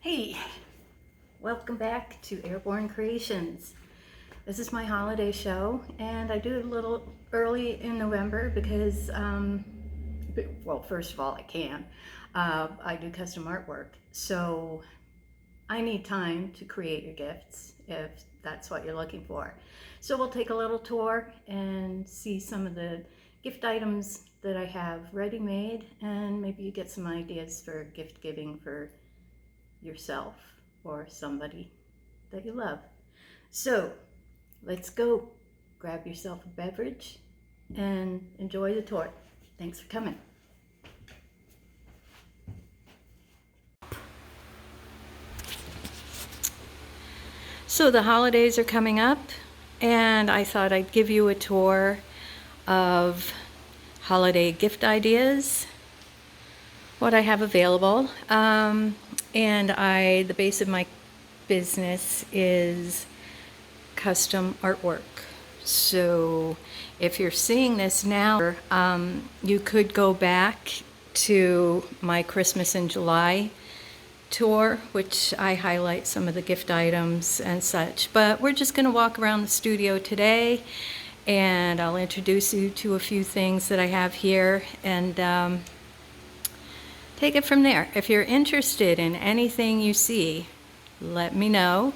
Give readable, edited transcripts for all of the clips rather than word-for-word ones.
Hey, welcome back to Airborne Creations. This is my holiday show, and I do it a little early in November because, well, first of all, I can. I do custom artwork, so I need time to create your gifts if that's what you're looking for. So we'll take a little tour and see some of the gift items that I have ready-made, and maybe you get some ideas for gift giving for yourself or somebody that you love. So let's go. Grab yourself a beverage and enjoy the tour. Thanks for coming. So the holidays are coming up, and I thought I'd give you a tour of holiday gift ideas, what I have available. The base of my business is custom artwork. So if you're seeing this now, you could go back to my Christmas in July tour, which I highlight some of the gift items and such. But we're just going to walk around the studio today, and I'll introduce you to a few things that I have here, and take it from there. If you're interested in anything you see, let me know.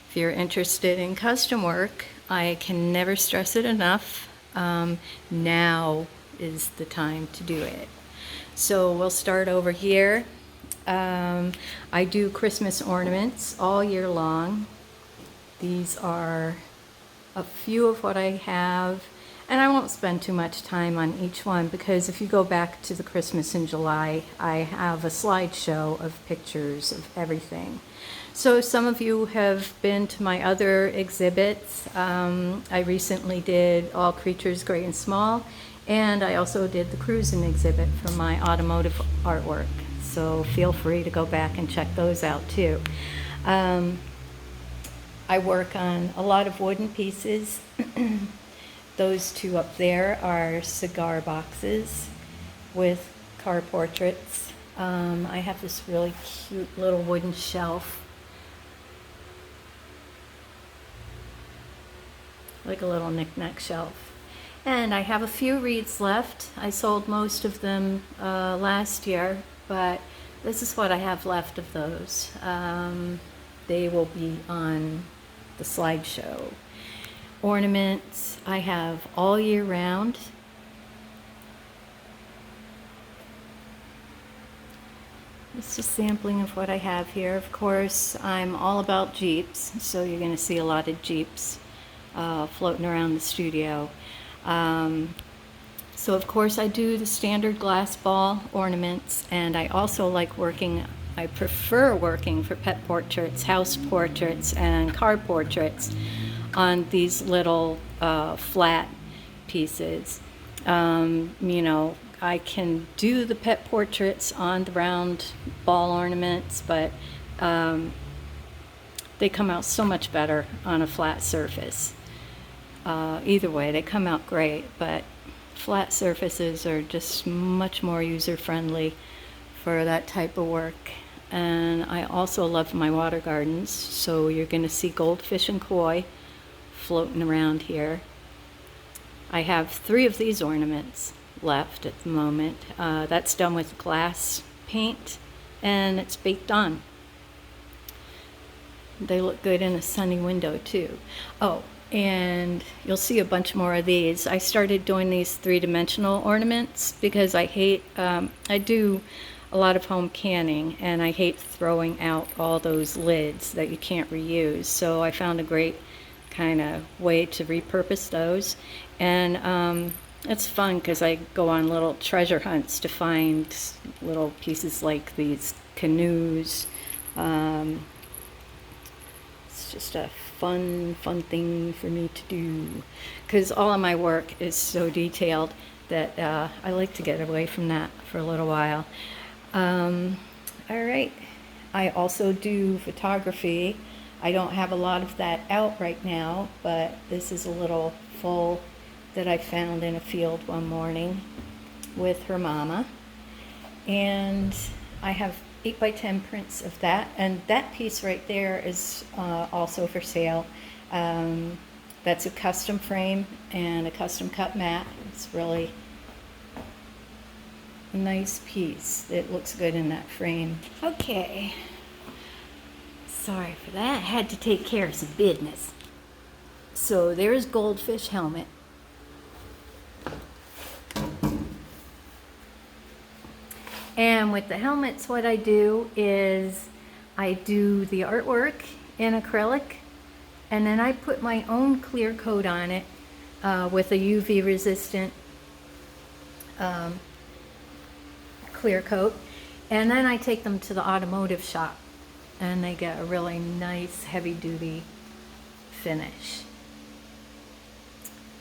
If you're interested in custom work, I can never stress it enough. Now is the time to do it. So we'll start over here. I do Christmas ornaments all year long. These are a few of what I have, and I won't spend too much time on each one because if you go back to the Christmas in July, I have a slideshow of pictures of everything. So some of you have been to my other exhibits. I recently did All Creatures Great and Small, and I also did the cruising exhibit for my automotive artwork. So feel free to go back and check those out too. I work on a lot of wooden pieces. Those two up there are cigar boxes with car portraits. I have this really cute little wooden shelf, like a little knick-knack shelf. And I have a few wreaths left. I sold most of them last year, but this is what I have left of those. They will be on the slideshow. Ornaments I have all year round. It's just a sampling of what I have here. Of course, I'm all about Jeeps, so you're going to see a lot of Jeeps floating around the studio. So of course I do the standard glass ball ornaments, and I also like working, I prefer working for pet portraits, house portraits, and car portraits on these little flat pieces. You know, I can do the pet portraits on the round ball ornaments, but they come out so much better on a flat surface. Either way, they come out great, but flat surfaces are just much more user-friendly for that type of work. And I also love my water gardens, so you're going to see goldfish and koi floating around here. I have 3 of these ornaments left at the moment. That's done with glass paint, and it's baked on. They look good in a sunny window too. Oh, and you'll see a bunch more of these. I started doing these 3-dimensional ornaments because I hate, I do a lot of home canning, and I hate throwing out all those lids that you can't reuse. So I found a great kind of way to repurpose those, and it's fun because I go on little treasure hunts to find little pieces like these canoes. It's just a fun thing for me to do because all of my work is so detailed that I like to get away from that for a little while. All right, I also do photography. I don't have a lot of that out right now, but this is a little foal that I found in a field one morning with her mama. And I have 8 by 10 prints of that, and that piece right there is also for sale. That's a custom frame and a custom cut mat. It's really a nice piece. It looks good in that frame. Okay, sorry for that. I had to take care of some business. So there's Goldfish helmet. And with the helmets, what I do is I do the artwork in acrylic, and then I put my own clear coat on it with a UV resistant clear coat. And then I take them to the automotive shop, and they get a really nice heavy duty finish.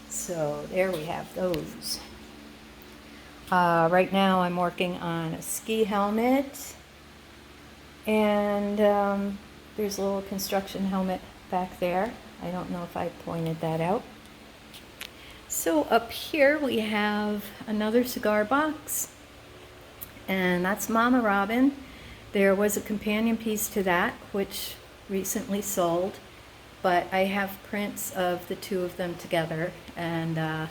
So there we have those. Right now I'm working on a ski helmet, and there's a little construction helmet back there. I don't know if I pointed that out. So up here we have another cigar box, and that's Mama Robin. There was a companion piece to that which recently sold, but I have prints of the two of them together, and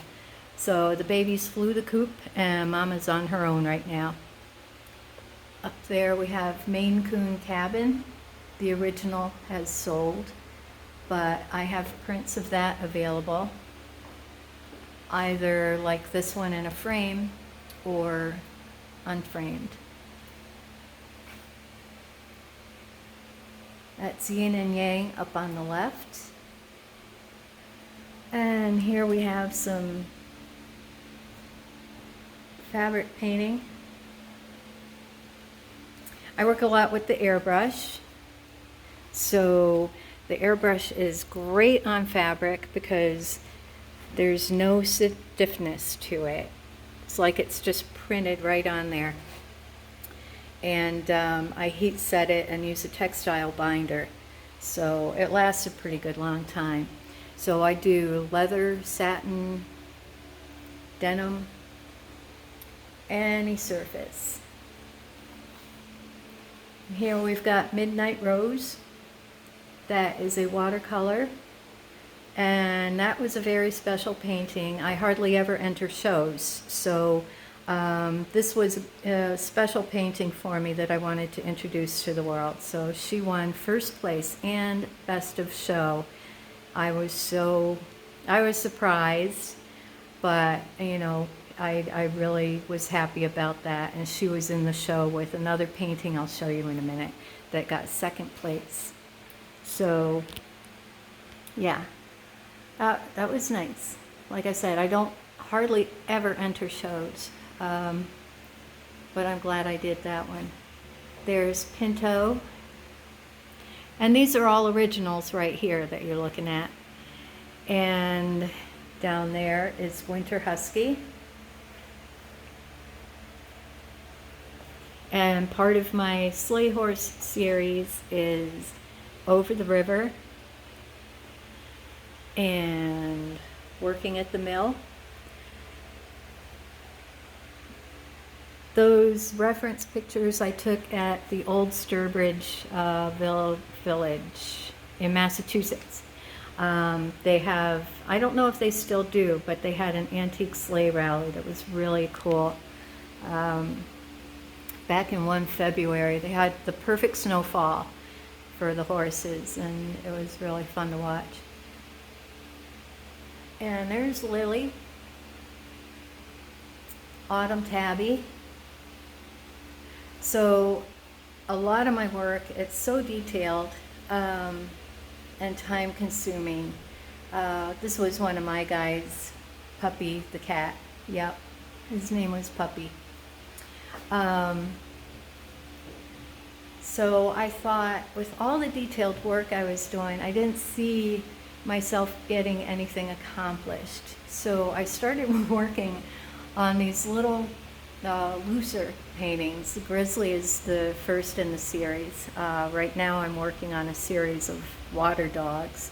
so the babies flew the coop, and Mama's on her own right now. Up there we have Maine Coon Cabin. The original has sold, but I have prints of that available, either like this one in a frame or unframed. That's Yin and Yang up on the left. And here we have some fabric painting. I work a lot with the airbrush, so the airbrush is great on fabric because there's no stiffness to it. It's like it's just printed right on there. And I heat set it and use a textile binder, so it lasts a pretty good long time. So I do leather, satin, denim, any surface. Here we've got Midnight Rose. That is a watercolor, and that was a very special painting. I hardly ever enter shows, so this was a special painting for me that I wanted to introduce to the world. So she won first place and best of show. I was surprised, but you know, I really was happy about that. And she was in the show with another painting I'll show you in a minute that got second place. So yeah, that was nice. Like I said, I don't hardly ever enter shows, but I'm glad I did that one. There's Pinto, and these are all originals right here that you're looking at. And down there is Winter Husky. And part of my Sleigh Horse series is Over the River and Working at the Mill. Those reference pictures I took at the old Sturbridge Village in Massachusetts. They have, I don't know if they still do, but they had an antique sleigh rally that was really cool. Back in one February, they had the perfect snowfall for the horses, and it was really fun to watch. And there's Lily, Autumn Tabby. So a lot of my work, it's so detailed and time consuming. This was one of my guys, Puppy the cat. Yep, his name was Puppy. So I thought with all the detailed work I was doing, I didn't see myself getting anything accomplished. So I started working on these little looser paintings. Grizzly is the first in the series. Right now I'm working on a series of water dogs.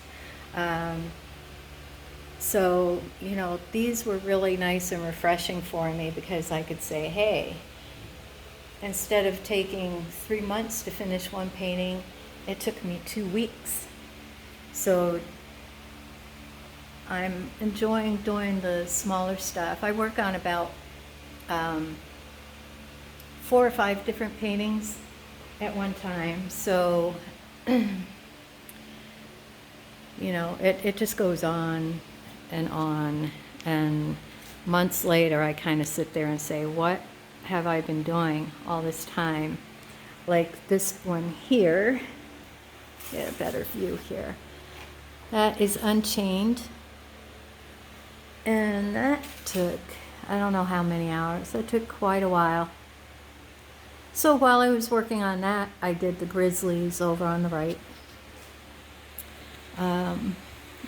So, you know, these were really nice and refreshing for me because I could say, hey, instead of taking 3 months to finish one painting, it took me 2 weeks. So I'm enjoying doing the smaller stuff. I work on about 4 or 5 different paintings at one time. So, you know, it just goes on. And months later, I kind of sit there and say, what have I been doing all this time? Like this one here, get a better view here. That is Unchained. And that took, I don't know how many hours. That took quite a while. So while I was working on that, I did the Grizzlies over on the right. And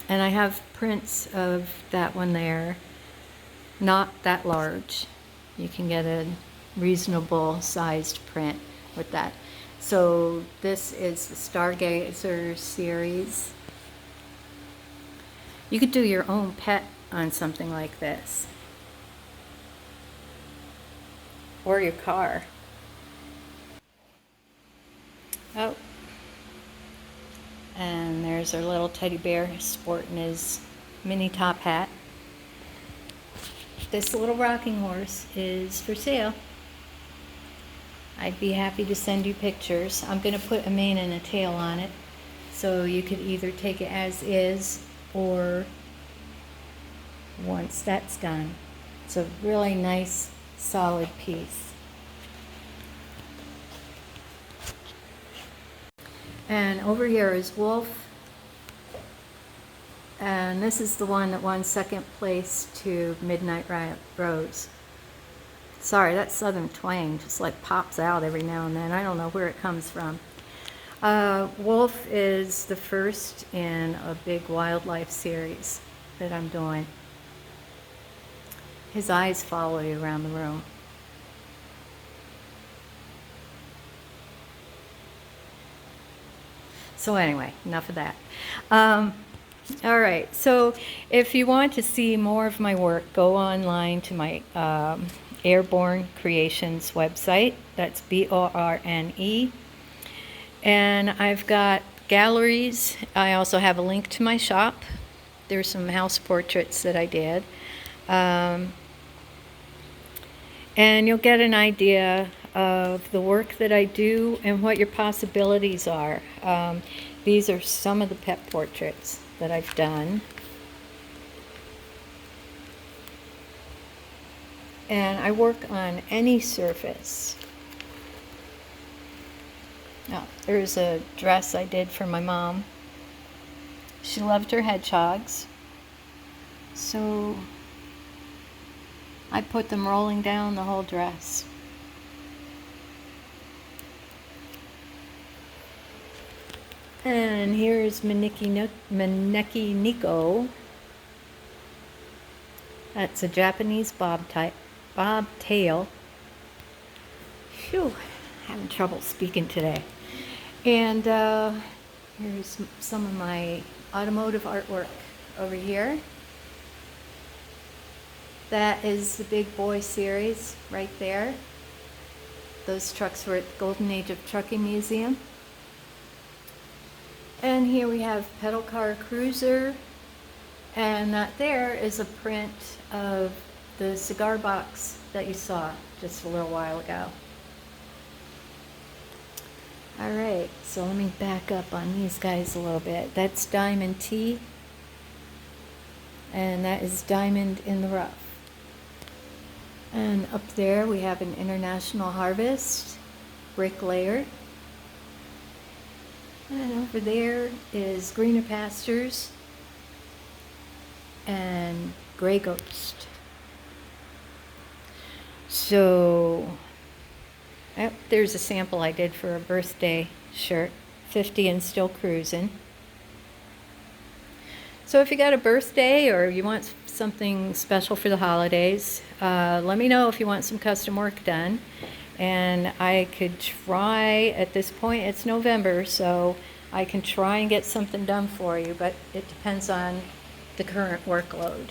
I have prints of that one there, not that large. You can get a reasonable sized print with that. So this is the Stargazer series. You could do your own pet on something like this. Or your car. Oh. And there's our little teddy bear sporting his mini top hat. This little rocking horse is for sale. I'd be happy to send you pictures. I'm going to put a mane and a tail on it, so you could either take it as is, or once that's done. It's a really nice, solid piece. And over here is Wolf. And this is the one that won second place to Midnight Rose. Sorry, that Southern twang just like pops out every now and then. I don't know where it comes from. Wolf is the first in a big wildlife series that I'm doing. His eyes follow you around the room. So anyway, enough of that. All right, so if you want to see more of my work, go online to my Airborne Creations website. That's BORNE. And I've got galleries. I also have a link to my shop. There's some house portraits that I did. And you'll get an idea of the work that I do and what your possibilities are. These are some of the pet portraits that I've done. And I work on any surface. Oh, there's a dress I did for my mom. She loved her hedgehogs, so I put them rolling down the whole dress. And here's Maneki Nico. That's a Japanese bobtail. Phew, having trouble speaking today. And here's some of my automotive artwork over here. That is the Big Boy series right there. Those trucks were at the Golden Age of Trucking Museum. And here we have Pedal Car Cruiser, and that there is a print of the cigar box that you saw just a little while ago. All right, so let me back up on these guys a little bit. That's Diamond T, and that is Diamond in the Rough. And up there we have an International Harvest bricklayer. And over there is Greener Pastures and Grey Ghost. So, there's a sample I did for a birthday shirt, 50 and still cruising. So if you got a birthday or you want something special for the holidays, let me know if you want some custom work done. And I could try, at this point it's November, so I can try and get something done for you, but it depends on the current workload.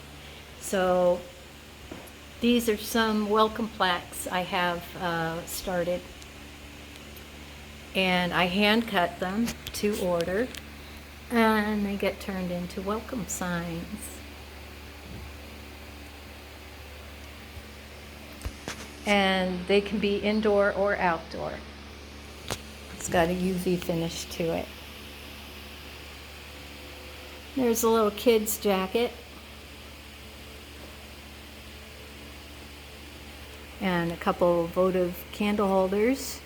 So These are some welcome plaques I have started. And I hand cut them to order, and they get turned into welcome signs. And they can be indoor or outdoor. It's got a UV finish to it. There's a little kid's jacket. And a couple votive candle holders.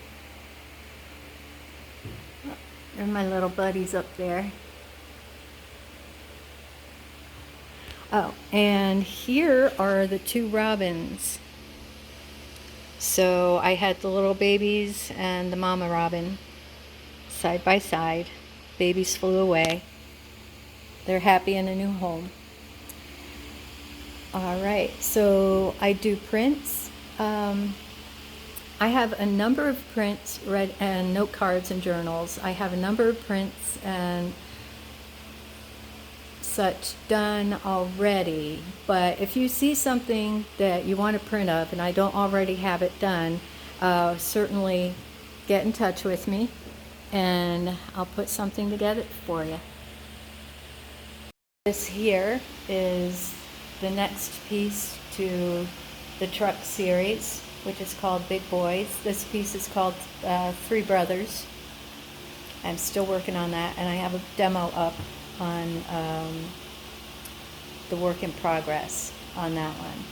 And my little buddies up there. Oh, and here are the two robins. So I had the little babies and the mama robin side by side. Babies flew away. They're happy in a new home. All right, so I do prints. I have a number of prints and note cards and journals. I have a number of prints and such done already, but if you see something that you want to print up and I don't already have it done, certainly get in touch with me and I'll put something together for you. This here is the next piece to the truck series, which is called Big Boys. This piece is called Three Brothers. I'm still working on that, and I have a demo up on the work in progress on that one.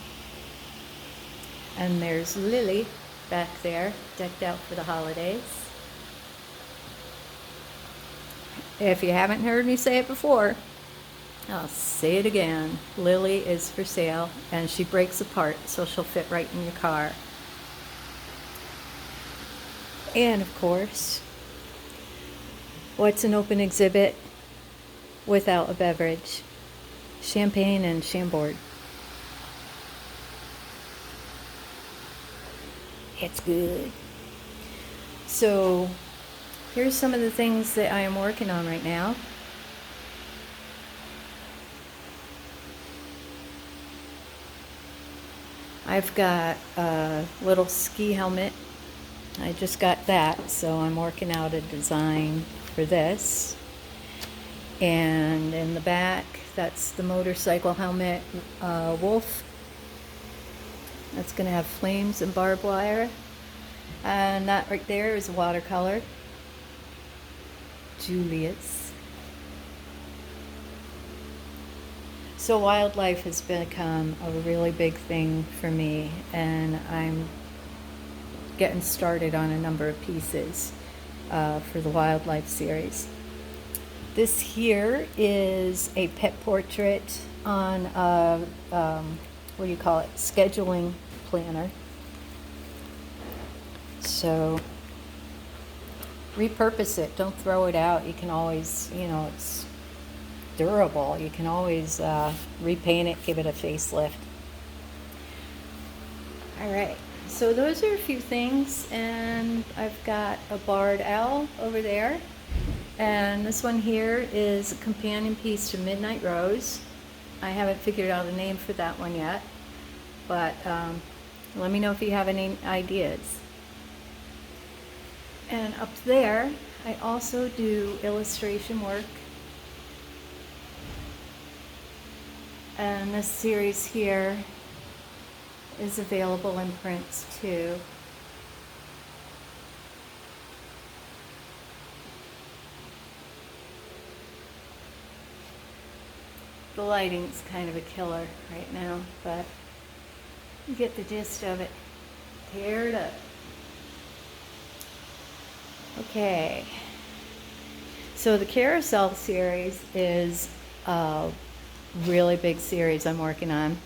And there's Lily back there, decked out for the holidays. If you haven't heard me say it before, I'll say it again. Lily is for sale, and she breaks apart, so she'll fit right in your car. And of course, what's an open exhibit without a beverage? Champagne and Chambord. It's good. So here's some of the things that I am working on right now. I've got a little ski helmet. I just got that, so I'm working out a design for this. And in the back, that's the motorcycle helmet, Wolf. That's going to have flames and barbed wire. And that right there is watercolor. Julius. So wildlife has become a really big thing for me, and I'm getting started on a number of pieces for the wildlife series. This here is a pet portrait on a, what do you call it, scheduling planner. So repurpose it, don't throw it out. You can always, it's durable. You can always repaint it, give it a facelift. All right, so those are a few things, and I've got a barred owl over there. And this one here is a companion piece to Midnight Rose. I haven't figured out a name for that one yet, but let me know if you have any ideas. And up there, I also do illustration work. And this series here is available in prints too. The lighting's kind of a killer right now, but you get the gist of it. Tear it up. Okay. So the Carousel series is a really big series I'm working on.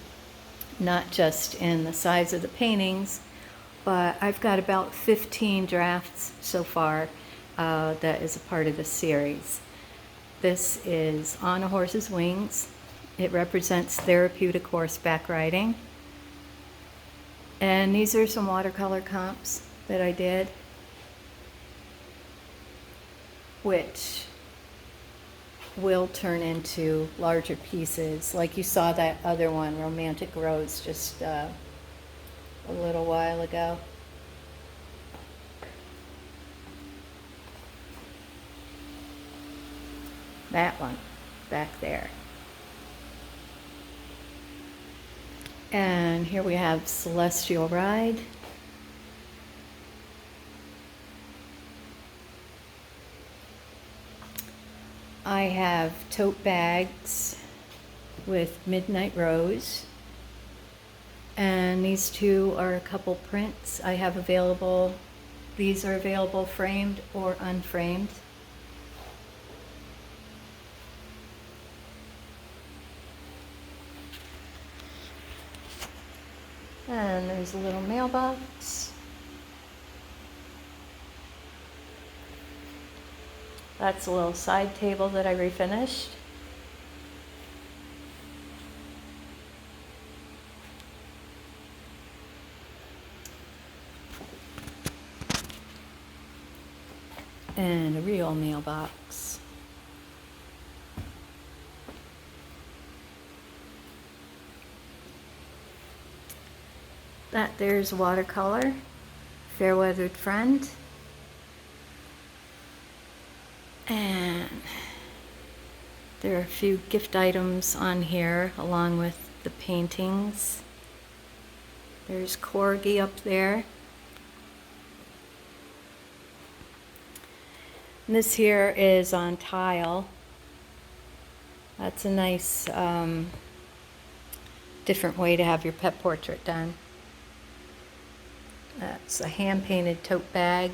Not just in the size of the paintings, but I've got about 15 drafts so far that is a part of the series. This is On a Horse's Wings. It represents therapeutic horseback riding. And these are some watercolor comps that I did, which will turn into larger pieces. Like you saw that other one, Romantic Rose, just a little while ago. That one back there. And here we have Celestial Ride. I have tote bags with Midnight Rose. And these two are a couple prints I have available. These are available framed or unframed. And there's a little mailbox. That's a little side table that I refinished. And a real mailbox. That there's watercolor, Fairweathered Friend. And there are a few gift items on here along with the paintings. There's Corgi up there. And this here is on tile. That's a nice different way to have your pet portrait done. That's a hand-painted tote bag.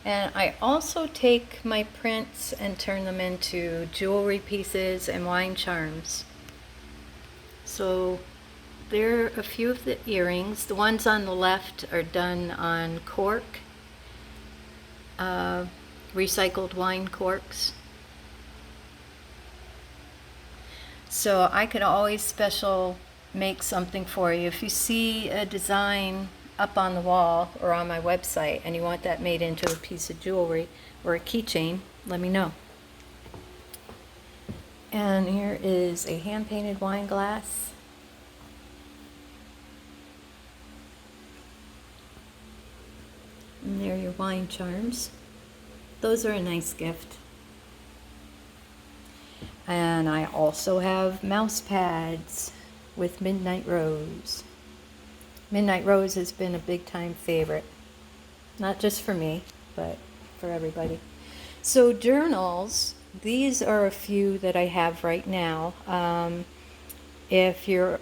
And I also take my prints and turn them into jewelry pieces and wine charms. So there are a few of the earrings. The ones on the left are done on cork, recycled wine corks. So I could always special make something for you. If you see a design up on the wall or on my website and you want that made into a piece of jewelry or a keychain, let me know. And here is a hand-painted wine glass. And there are your wine charms. Those are a nice gift. And I also have mouse pads with Midnight Rose. Midnight Rose has been a big time favorite. Not just for me, but for everybody. So journals, these are a few that I have right now. If you're,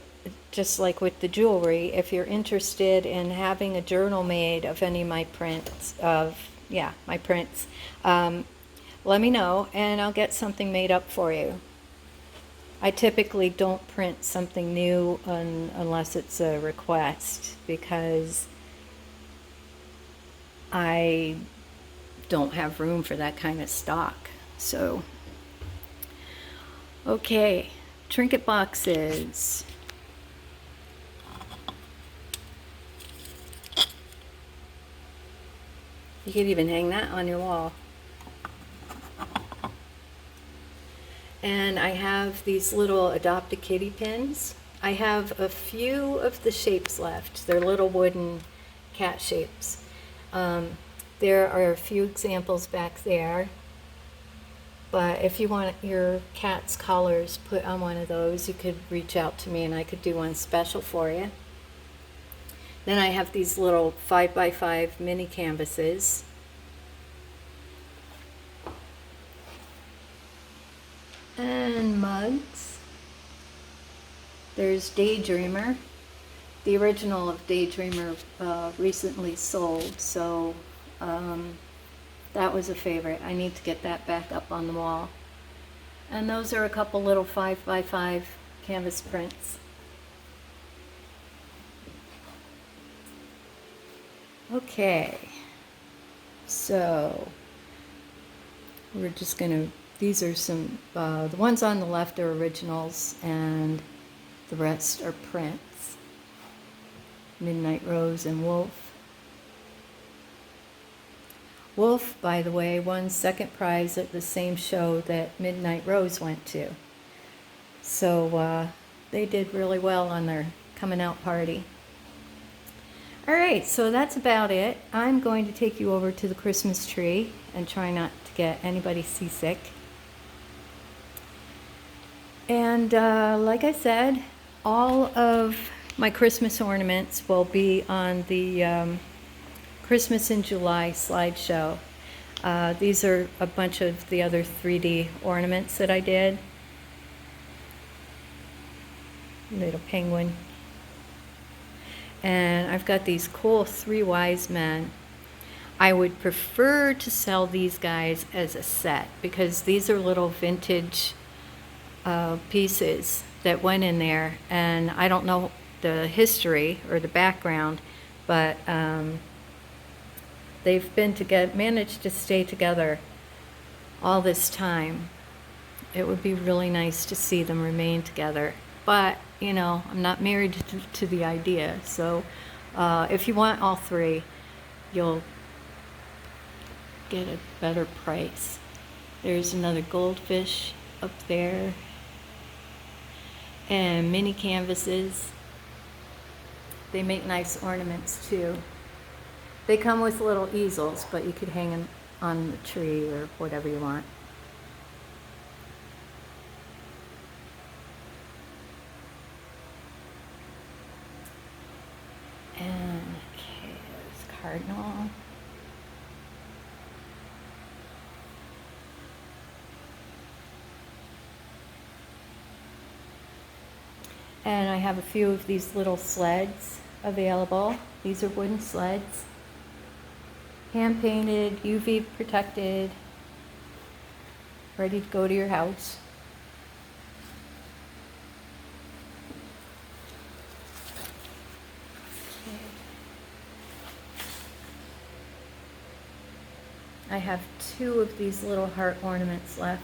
just like with the jewelry, if you're interested in having a journal made of any of my prints, my prints, let me know and I'll get something made up for you. I typically don't print something new unless it's a request because I don't have room for that kind of stock. So, okay, trinket boxes. You could even hang that on your wall. And I have these little Adopt a Kitty pins. I have a few of the shapes left. They're little wooden cat shapes. There are a few examples back there. But if you want your cat's colors put on one of those, you could reach out to me and I could do one special for you. Then I have these little 5x5 mini canvases. And mugs. There's Daydreamer. The original of Daydreamer recently sold, so that was a favorite. I need to get that back up on the wall. And those are a couple little 5x5 canvas prints. Okay, so we're just gonna, these are some, the ones on the left are originals and the rest are prints. Midnight Rose and Wolf. Wolf, by the way, won second prize at the same show that Midnight Rose went to. So they did really well on their coming out party. All right, so that's about it. I'm going to take you over to the Christmas tree and try not to get anybody seasick. And like I said, all of my Christmas ornaments will be on the Christmas in July slideshow. These are a bunch of the other 3D ornaments that I did. Little penguin. And I've got these cool 3 wise men. I would prefer to sell these guys as a set because these are little vintage pieces that went in there, and I don't know the history or the background, but they've managed to stay together all this time. It would be really nice to see them remain together, but you know, I'm not married to the idea. So if you want all 3, you'll get a better price. There's another goldfish up there, and mini canvases. They make nice ornaments too. They come with little easels, but you could hang them on the tree or whatever you want. And okay, there's cardinal. And I have a few of these little sleds available. These are wooden sleds, hand painted, UV protected, ready to go to your house. I have 2 of these little heart ornaments left.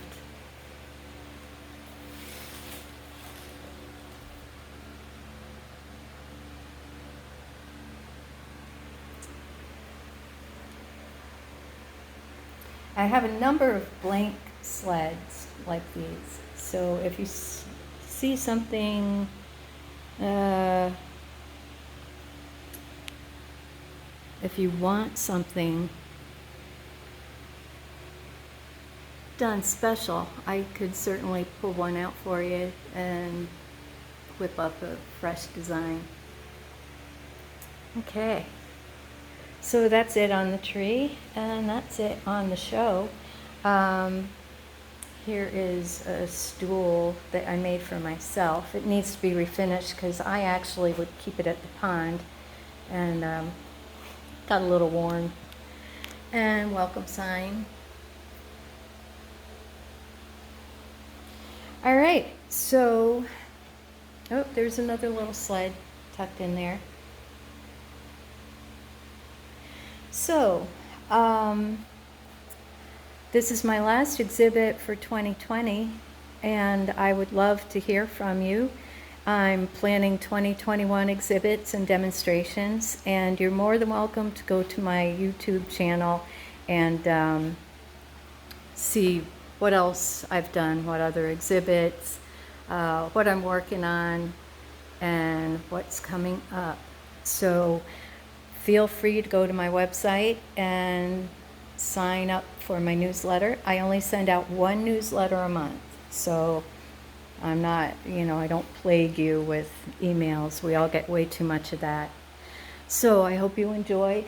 I have a number of blank sleds like these. So if you see something, if you want something done special, I could certainly pull one out for you and whip up a fresh design. Okay. So that's it on the tree, and that's it on the show. Here is a stool that I made for myself. It needs to be refinished because I actually would keep it at the pond, and got a little worn. And welcome sign. All right, so, oh, there's another little sled tucked in there. So, this is my last exhibit for 2020, and I would love to hear from you. I'm planning 2021 exhibits and demonstrations, and you're more than welcome to go to my YouTube channel and see what else I've done, what other exhibits, what I'm working on, and what's coming up. So feel free to go to my website and sign up for my newsletter. I only send out 1 newsletter a month, so I'm not, I don't plague you with emails. We all get way too much of that. So I hope you enjoyed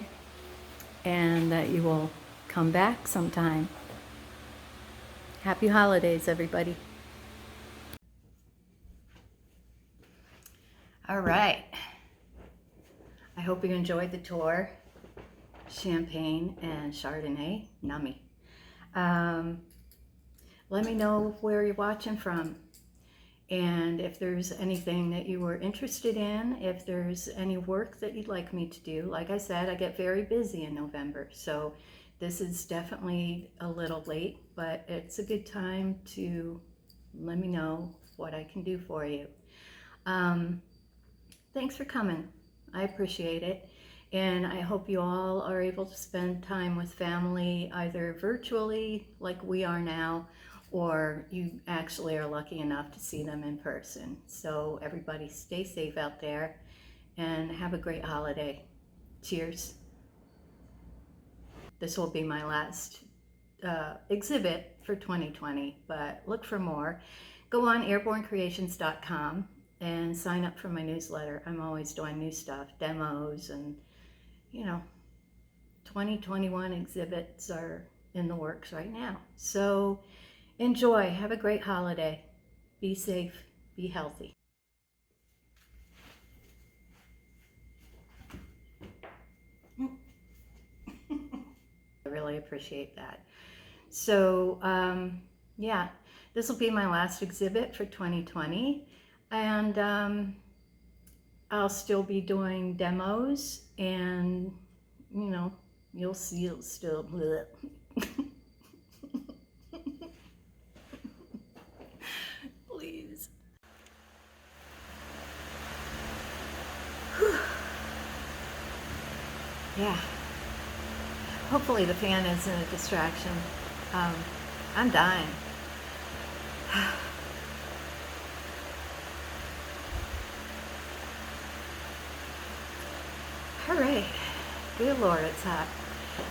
and that you will come back sometime. Happy holidays, everybody. All right. I hope you enjoyed the tour. Champagne and Chardonnay, nummy. Let me know where you're watching from, and if there's anything that you were interested in, if there's any work that you'd like me to do. Like I said, I get very busy in November, so this is definitely a little late, but it's a good time to let me know what I can do for you. Thanks for coming. I appreciate it. And I hope you all are able to spend time with family, either virtually like we are now, or you actually are lucky enough to see them in person. So everybody stay safe out there and have a great holiday. Cheers. This will be my last exhibit for 2020, but look for more. Go on airbornecreations.com and sign up for my newsletter. I'm always doing new stuff, demos, and 2021 exhibits are in the works right now. So enjoy, have a great holiday. Be safe, be healthy. I really appreciate that. So yeah, this will be my last exhibit for 2020, and I'll still be doing demos, and you'll see it'll still please. Yeah, hopefully the fan isn't a distraction. I'm dying. All right, good Lord, it's hot.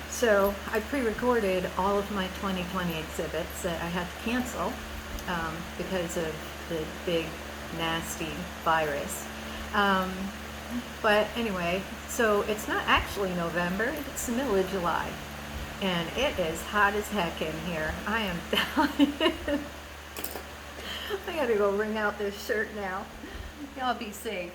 So I pre-recorded all of my 2020 exhibits that I had to cancel because of the big nasty virus. But anyway, so it's not actually November, it's the middle of July. And it is hot as heck in here. I am dying. I gotta go wring out this shirt now. Y'all be safe.